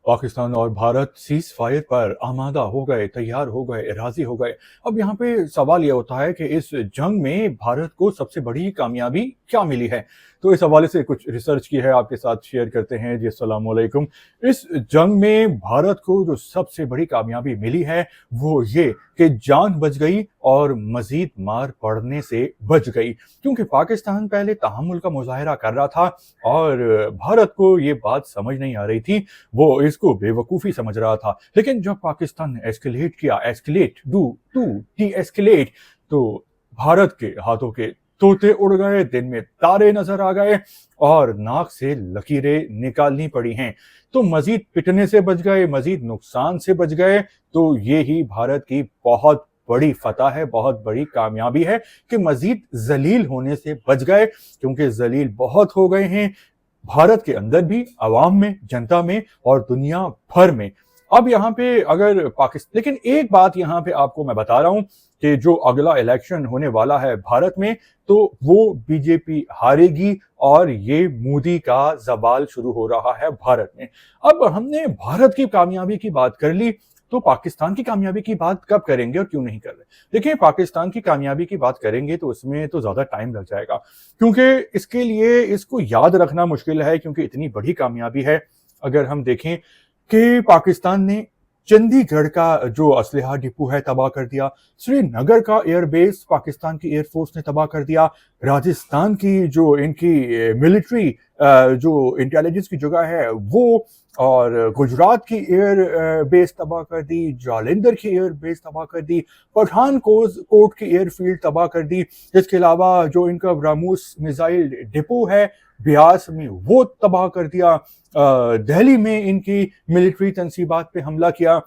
पाकिस्तान और Bharat cease fire पर आमादा हो गए, तैयार हो गए, राजी हो गए। अब यहाँ पे सवाल ये होता है कि इस जंग में भारत को सबसे बड़ी कामयाबी क्या मिली है। तो इस हवाले से कुछ रिसर्च की है, आपके साथ शेयर करते हैं जी। अस्सलाम वालेकुम। इस जंग में भारत को जो सबसे बड़ी कामयाबी मिली है वो ये कि जान बच गई और मजीद मार पड़ने से बच गई, क्योंकि पाकिस्तान पहले तहम्मुल का मुजाहरा कर रहा था और भारत को ये बात समझ नहीं आ रही थी। वो इसको बेवकूफ़ी समझ रहा था। लेकिन जब पाकिस्तान ने एस्केलेट किया, escalate do to de-escalate, तो भारत के हाथों के तोते उड़ गए, दिन में तारे नजर आ गए और नाक से लकीरें निकालनी पड़ी हैं। तो मजीद पिटने से बच गए, मजीद नुकसान से बच गए। तो ये ही भारत की बहुत बड़ी फतह है, बहुत बड़ी कामयाबी है कि मजीद जलील होने से बच गए, क्योंकि जलील बहुत हो गए हैं भारत के अंदर भी, अवाम में, जनता में और दुनिया भर में। अब यहाँ पे अगर पाकिस्तान, लेकिन एक बात यहाँ पे आपको मैं बता रहा हूँ कि जो अगला इलेक्शन होने वाला है भारत में, तो वो बीजेपी हारेगी और ये मोदी का जवाल शुरू हो रहा है भारत में। अब हमने भारत की कामयाबी की बात कर ली, तो पाकिस्तान की कामयाबी की बात कब करेंगे और क्यों नहीं कर रहे। देखिए, पाकिस्तान की कामयाबी की बात करेंगे तो उसमें तो ज्यादा टाइम लग जाएगा, क्योंकि इसके लिए इसको याद रखना मुश्किल है, क्योंकि इतनी बड़ी कामयाबी है। अगर हम देखें कि पाकिस्तान ने चंडीगढ़ का जो असलहा डिपो है तबाह कर दिया, श्रीनगर का एयरबेस पाकिस्तान की एयरफोर्स ने तबाह कर दिया, राजस्थान की जो इनकी मिलिट्री जो इंटेलिजेंस की जगह है वो, और गुजरात की एयर बेस तबाह कर दी, जालंधर की एयर बेस तबाह कर दी, पठानकोट की एयरफील्ड तबाह कर दी। इसके अलावा जो इनका ब्रह्मोस मिसाइल डिपो है ब्यास में, वो तबाह कर दिया। दिल्ली में इनकी मिलिट्री तनसीबात पे हमला किया।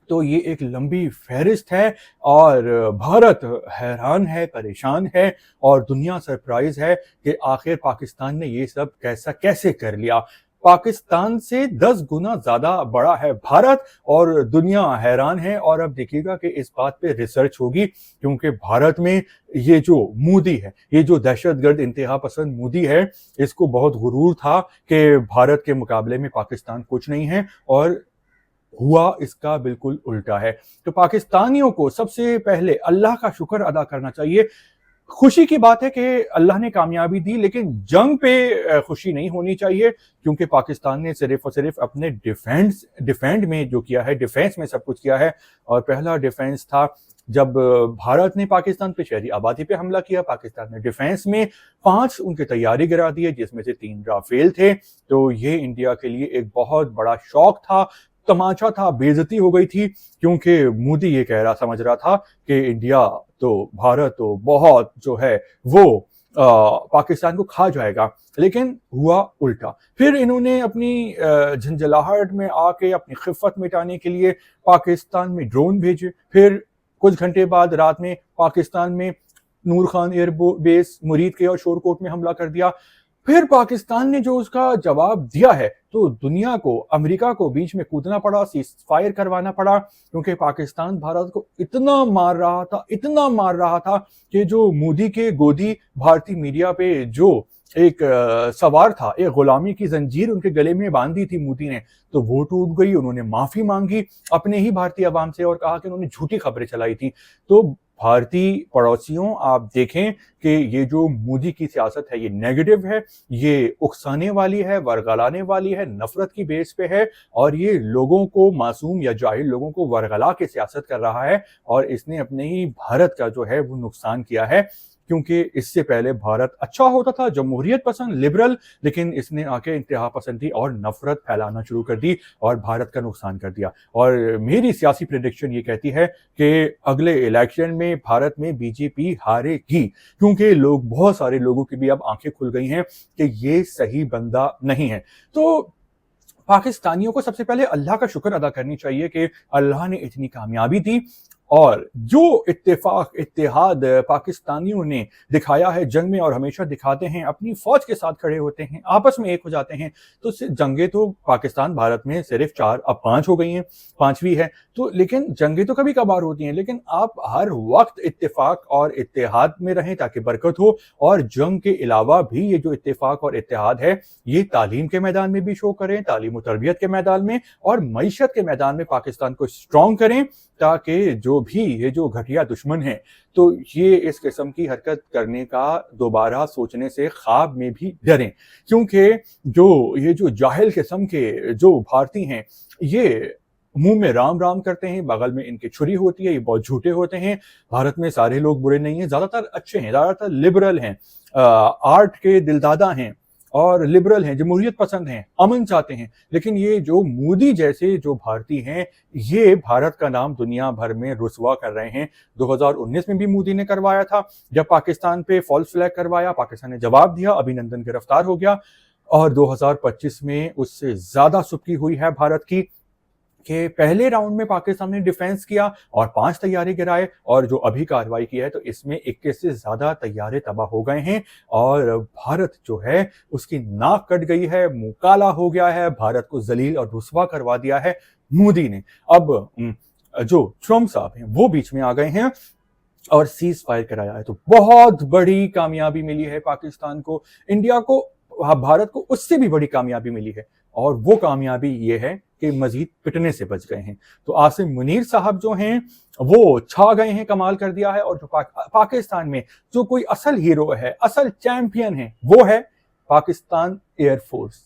तो ये एक लंबी फहरिस्त है और भारत हैरान है, परेशान है और दुनिया सरप्राइज है कि आखिर पाकिस्तान ने ये सब कैसे कर लिया। पाकिस्तान से 10 गुना ज्यादा बड़ा है भारत और दुनिया हैरान है। और अब देखिएगा कि इस बात पे रिसर्च होगी, क्योंकि भारत में ये जो मोदी है, ये जो दहशतगर्द इंतहा पसंद मोदी है, इसको बहुत गुरूर था कि भारत के मुकाबले में पाकिस्तान कुछ नहीं है, और हुआ इसका बिल्कुल उल्टा है। तो पाकिस्तानियों को सबसे पहले अल्लाह का शुक्र अदा करना चाहिए। खुशी की बात है कि अल्लाह ने कामयाबी दी, लेकिन जंग पे खुशी नहीं होनी चाहिए, क्योंकि पाकिस्तान ने सिर्फ और सिर्फ अपने डिफेंड में जो किया है, डिफेंस में सब कुछ किया है। और पहला डिफेंस था जब भारत ने पाकिस्तान पे शहरी आबादी पे हमला किया। पाकिस्तान ने डिफेंस में 5 उनके तैयारी गिरा दिए, जिसमें से 3 राफेल थे। तो ये इंडिया के लिए एक बहुत बड़ा शौक था, तमाचा था, बेइज्जती हो गई थी, क्योंकि मोदी ये कह रहा, समझ रहा था कि इंडिया तो, भारत तो बहुत जो है वो पाकिस्तान को खा जाएगा। लेकिन हुआ उल्टा। फिर इन्होंने अपनी झंझलाहट में आके अपनी खिफ़त मिटाने के लिए पाकिस्तान में ड्रोन भेजे। फिर कुछ घंटे बाद रात में पाकिस्तान में नूर खान एयर बेस, मुरीद के और शोरकोट में हमला कर दिया। फिर पाकिस्तान ने जो उसका जवाब दिया है, तो दुनिया को, अमेरिका को बीच में कूदना पड़ा, सीज फायर करवाना पड़ा, क्योंकि पाकिस्तान भारत को इतना मार रहा था, इतना मार रहा था कि जो मोदी के गोदी भारतीय मीडिया पे जो एक सवार था, एक गुलामी की जंजीर उनके गले में बांधी थी मोदी ने, तो वो टूट गई। उन्होंने माफी मांगी अपने ही भारतीय अवाम से और कहा कि उन्होंने झूठी खबरें चलाई थी। तो भारतीय पड़ोसियों, आप देखें कि ये जो मोदी की सियासत है ये नेगेटिव है, ये उकसाने वाली है, वर्गलाने वाली है, नफरत की बेस पे है, और ये लोगों को, मासूम या जाहिल लोगों को वर्गला के सियासत कर रहा है। और इसने अपने ही भारत का जो है वो नुकसान किया है, क्योंकि इससे पहले भारत अच्छा होता था, जमहूरियत पसंद, लिबरल, लेकिन इसने आके इंतहा पसंदी और नफरत फैलाना शुरू कर दी और भारत का नुकसान कर दिया। और मेरी सियासी प्रेडिक्शन ये कहती है कि अगले इलेक्शन में भारत में बीजेपी हारेगी, क्योंकि लोग, बहुत सारे लोगों की भी अब आंखें खुल गई हैं कि ये सही बंदा नहीं है। तो पाकिस्तानियों को सबसे पहले अल्लाह का शुक्र अदा करनी चाहिए कि अल्लाह ने इतनी कामयाबी दी। और जो इत्तेफाक, इत्तेहाद पाकिस्तानियों ने दिखाया है जंग में और हमेशा दिखाते हैं, अपनी फौज के साथ खड़े होते हैं, आपस में एक हो जाते हैं। तो जंगें तो पाकिस्तान भारत में सिर्फ 4 अब 5 हो गई हैं, 5वीं है। तो लेकिन जंगें तो कभी कभार होती हैं, लेकिन आप हर वक्त इत्तेफाक और इत्तेहाद में रहें ताकि बरकत हो। और जंग के अलावा भी ये जो इत्तेफाक और इत्तेहाद है, ये तालीम के मैदान में भी शो करें, तालीम और तरबियत के मैदान में और मईशत के मैदान में पाकिस्तान को स्ट्रॉन्ग करें, ताकि जो भी ये जो घटिया दुश्मन है, तो ये इस किस्म की हरकत करने का दोबारा सोचने से ख्वाब में भी डरें। क्योंकि जो ये जो जाहिल किस्म के जो भारतीय हैं, ये मुंह में राम राम करते हैं, बगल में इनकी छुरी होती है, ये बहुत झूठे होते हैं। भारत में सारे लोग बुरे नहीं हैं, ज्यादातर अच्छे हैं, ज्यादातर लिबरल हैं, आर्ट के दिलदादा हैं और लिबरल हैं, जमहूरियत पसंद हैं, अमन चाहते हैं। लेकिन ये जो मोदी जैसे जो भारतीय हैं, ये भारत का नाम दुनिया भर में रुसवा कर रहे हैं। 2019 में भी मोदी ने करवाया था, जब पाकिस्तान पे फॉल्स फ्लैग करवाया, पाकिस्तान ने जवाब दिया, अभिनंदन गिरफ्तार हो गया। और 2025 में उससे ज्यादा सुर्खी हुई है भारत की कि पहले राउंड में पाकिस्तान ने डिफेंस किया और 5 तैयारे गिराए, और जो अभी कार्रवाई की है तो इसमें 21 से ज्यादा तैयारे तबाह हो गए हैं। और भारत जो है उसकी नाक कट गई है, मुंह काला हो गया है, भारत को जलील और रुसवा करवा दिया है मोदी ने। अब जो ट्रम्प साहब हैं वो बीच में आ गए हैं और सीज फायर कराया है, तो बहुत बड़ी कामयाबी मिली है पाकिस्तान को। इंडिया को, भारत को उससे भी बड़ी कामयाबी मिली है, और वो कामयाबी ये है कि मजीद पिटने से बच गए हैं। तो आसिम मुनीर साहब जो हैं वो छा गए हैं, कमाल कर दिया है। और जो पाकिस्तान में जो कोई असल हीरो है, असल चैंपियन है, वो है पाकिस्तान एयरफोर्स।